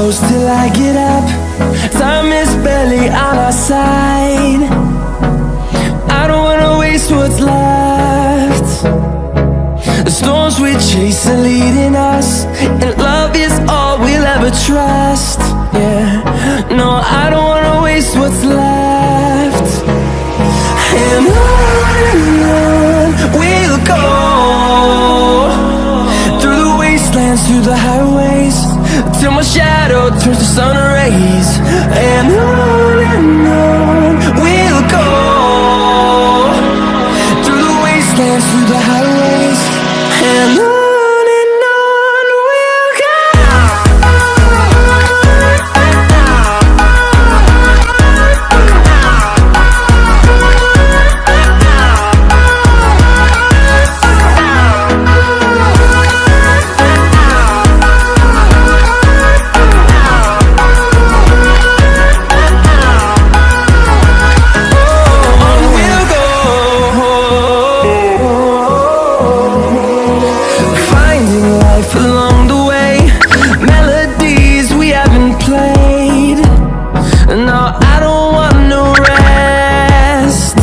close till I get up. Time is barely on our side. I don't wanna waste what's left. The storms we chase are leading us, and love is all we'll ever trust. Yeah, no, I don't wanna waste what's left. And on we'll go, through the wastelands, through the highways, till my shadow turns to sun rays. And on we'll go, through the wastelands, through the highways, and on. Along the way, melodies we haven't played. No, I don't want no rest.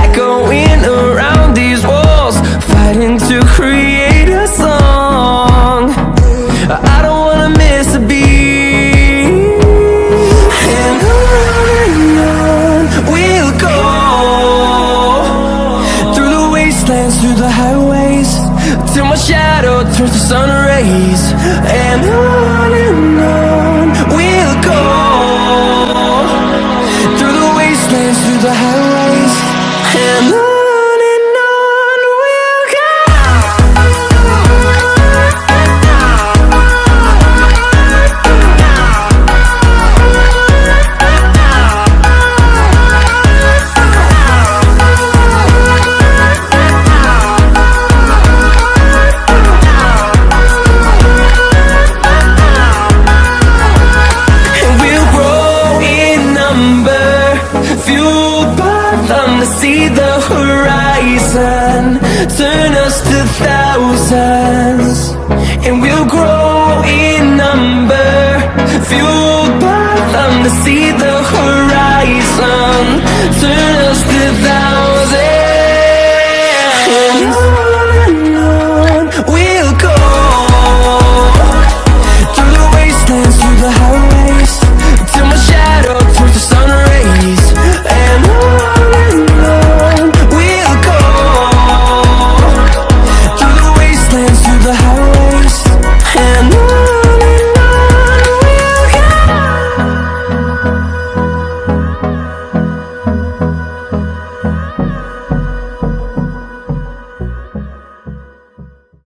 Echoing around these walls, fighting to create a song. I don't wanna miss a beat. And on we'll go, through the wastelands, through the highways, till my shadow turns to sun rays. And on we'll go, through the wastelands, through the highways, and on. See the horizon, turn us to thousands, and we'll grow in number, fueled by them to see the horizon, turn